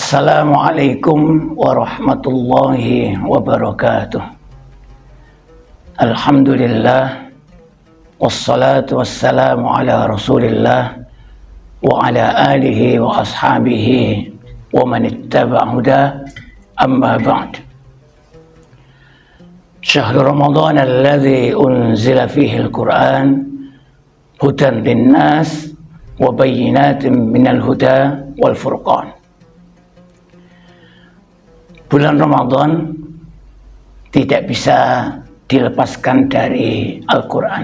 Assalamualaikum warahmatullahi wabarakatuh. Alhamdulillah, wassalatu wassalamu ala rasulillah wa ala alihi wa ashabihi wa man ittaba' huda, amma ba'd. Syahrul Ramadan alladhi unzila fihi al-Quran hudan linnas wa bayyinatin minal huda wal furqan. Bulan Ramadan tidak bisa dilepaskan dari Al-Quran.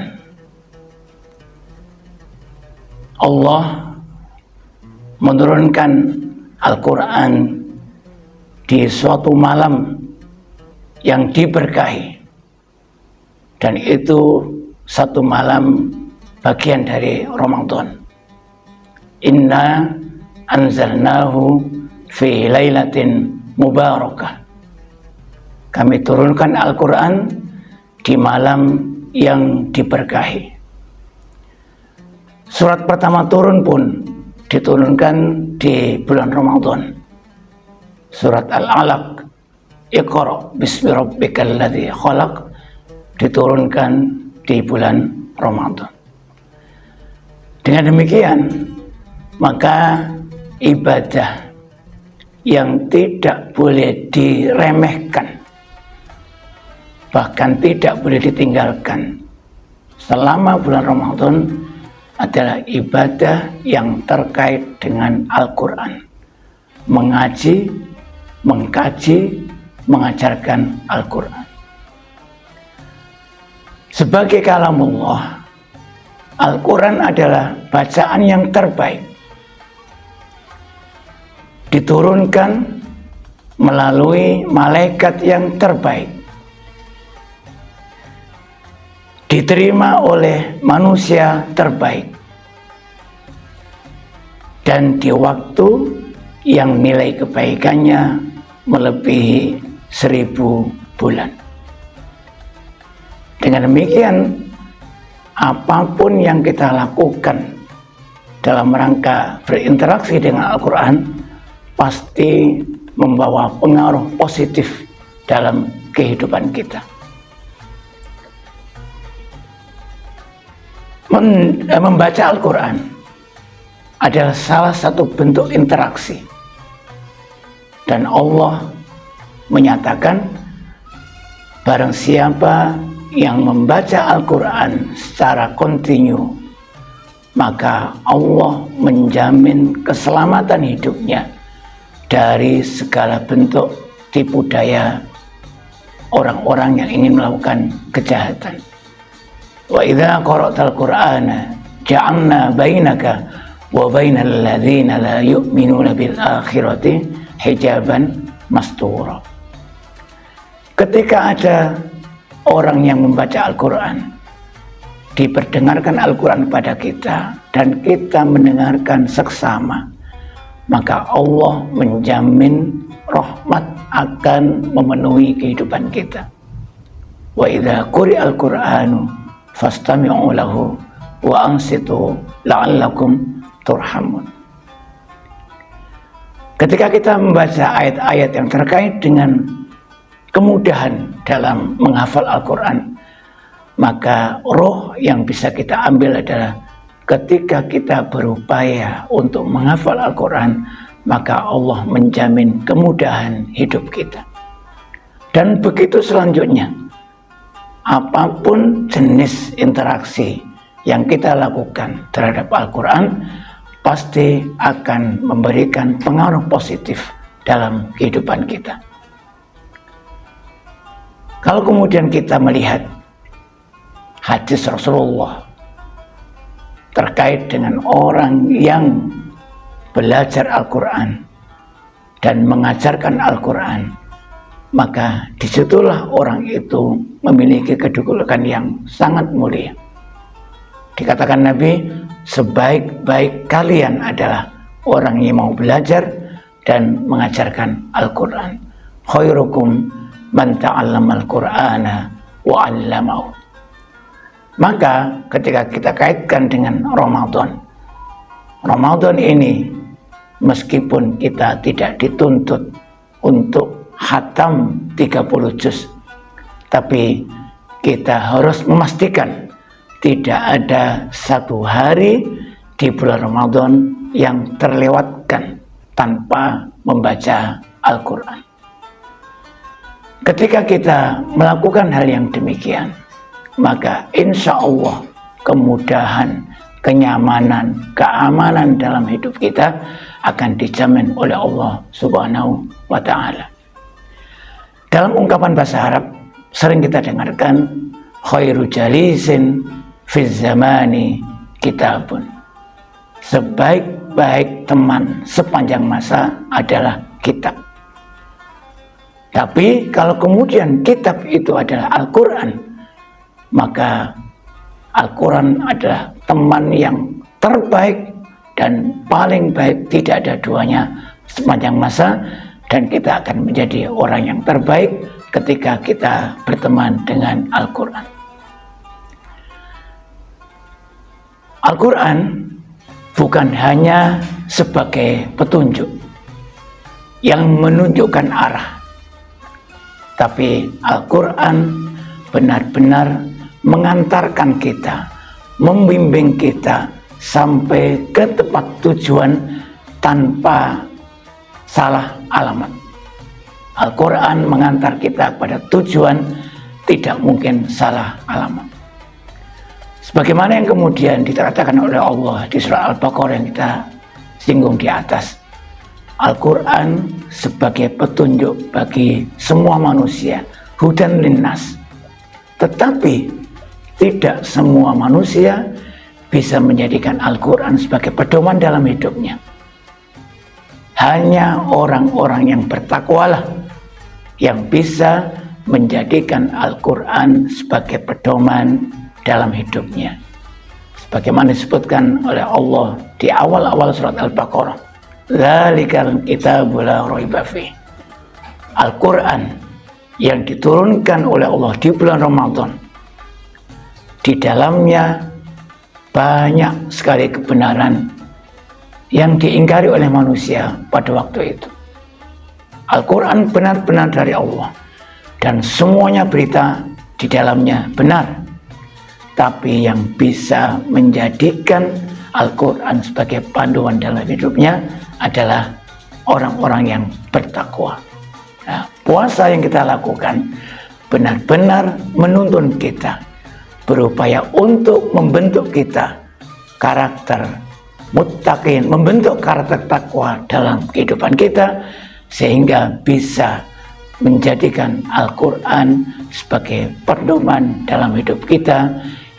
Allah menurunkan Al-Quran di suatu malam yang diberkahi, dan itu satu malam bagian dari Ramadan. Inna anzalnahu fi lailatin mubarakah. Kami turunkan Al-Quran di malam yang diberkahi. Surat pertama turun pun diturunkan di bulan Ramadan. Surat Al-Alaq, Iqra bismi rabbikal ladzi khalaq, diturunkan di bulan Ramadan. Dengan demikian, maka ibadah yang tidak boleh diremehkan, bahkan tidak boleh ditinggalkan selama bulan Ramadan adalah ibadah yang terkait dengan Al-Quran. Mengaji, mengkaji, mengajarkan Al-Quran. Sebagai kalamullah, Al-Quran adalah bacaan yang terbaik, diturunkan melalui malaikat yang terbaik, diterima oleh manusia terbaik, dan di waktu yang nilai kebaikannya melebihi 1000 bulan. Dengan demikian, apapun yang kita lakukan dalam rangka berinteraksi dengan Al-Quran pasti membawa pengaruh positif dalam kehidupan kita. Membaca Al-Quran adalah salah satu bentuk interaksi, dan Allah menyatakan barang siapa yang membaca Al-Quran secara kontinu, maka Allah menjamin keselamatan hidupnya dari segala bentuk tipu daya orang-orang yang ingin melakukan kejahatan. Wa idza qara'tal Qur'ana ja'alna bainaka wa bainal ladzina la yu'minuna bil akhirati hijaban mastura. Ketika ada orang yang membaca Al-Quran, diperdengarkan Al-Quran kepada kita, dan kita mendengarkan seksama, maka Allah menjamin rahmat akan memenuhi kehidupan kita. Wa idza quri'al Qur'anu fastami'u lahu wa ansitu la'allakum turhamun. Ketika kita membaca ayat-ayat yang terkait dengan kemudahan dalam menghafal Al-Quran, maka roh yang bisa kita ambil adalah ketika kita berupaya untuk menghafal Al-Quran, maka Allah menjamin kemudahan hidup kita. Dan begitu selanjutnya, apapun jenis interaksi yang kita lakukan terhadap Al-Quran pasti akan memberikan pengaruh positif dalam kehidupan kita. Kalau kemudian kita melihat hadis Rasulullah terkait dengan orang yang belajar Al-Quran dan mengajarkan Al-Quran, maka disitulah orang itu memiliki kedudukan yang sangat mulia. Dikatakan Nabi, sebaik-baik kalian adalah orang yang mau belajar dan mengajarkan Al-Quran. Khairukum man ta'allamal Qur'ana wa 'allamahu. Maka ketika kita kaitkan dengan Ramadan ini meskipun kita tidak dituntut untuk khatam 30 juz, tapi kita harus memastikan tidak ada satu hari di bulan Ramadan yang terlewatkan tanpa membaca Al-Quran. Ketika kita melakukan hal yang demikian, maka insya Allah kemudahan, kenyamanan, keamanan dalam hidup kita akan dijamin oleh Allah Subhanahu wa Ta'ala. Dalam ungkapan bahasa Arab sering kita dengarkan, khairu jalisin fi zamani kitabun. Sebaik-baik teman sepanjang masa adalah kitab. Tapi kalau kemudian kitab itu adalah Al-Quran, maka Al-Quran adalah teman yang terbaik dan paling baik, tidak ada duanya sepanjang masa, dan kita akan menjadi orang yang terbaik ketika kita berteman dengan Al-Quran. Al-Quran bukan hanya sebagai petunjuk yang menunjukkan arah, tapi Al-Quran benar-benar mengantarkan kita, membimbing kita sampai ke tempat tujuan tanpa salah alamat. Al-Quran mengantar kita pada tujuan, tidak mungkin salah alamat. Sebagaimana yang kemudian dikatakan oleh Allah di surah Al-Baqarah yang kita singgung di atas, Al-Quran sebagai petunjuk bagi semua manusia, hudan linnas. Tetapi tidak semua manusia bisa menjadikan Al-Quran sebagai pedoman dalam hidupnya. Hanya orang-orang yang bertakwalah yang bisa menjadikan Al-Quran sebagai pedoman dalam hidupnya. Sebagaimana disebutkan oleh Allah di awal-awal surat Al-Baqarah, dzalikal kitabu la raiba fih. Al-Quran yang diturunkan oleh Allah di bulan Ramadan, di dalamnya banyak sekali kebenaran yang diingkari oleh manusia pada waktu itu. Al-Quran benar-benar dari Allah dan semuanya berita di dalamnya benar. Tapi yang bisa menjadikan Al-Quran sebagai panduan dalam hidupnya adalah orang-orang yang bertakwa. Nah, puasa yang kita lakukan benar-benar menuntun kita, berupaya untuk membentuk kita karakter muttaqin, membentuk karakter takwa dalam kehidupan kita, sehingga bisa menjadikan Al-Quran sebagai pedoman dalam hidup kita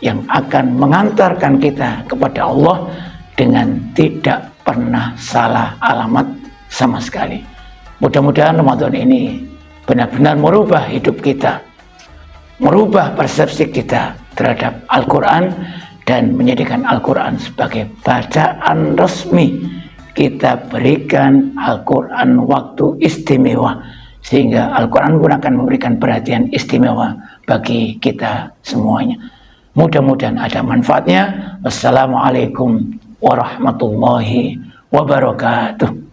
yang akan mengantarkan kita kepada Allah dengan tidak pernah salah alamat sama sekali. Mudah-mudahan Ramadan ini benar-benar merubah hidup kita, merubah persepsi kita terhadap Al-Quran, dan menjadikan Al-Quran sebagai bacaan resmi. Kita berikan Al-Quran waktu istimewa, sehingga Al-Quran pun akan memberikan perhatian istimewa bagi kita semuanya. Mudah-mudahan ada manfaatnya. Wassalamualaikum warahmatullahi wabarakatuh.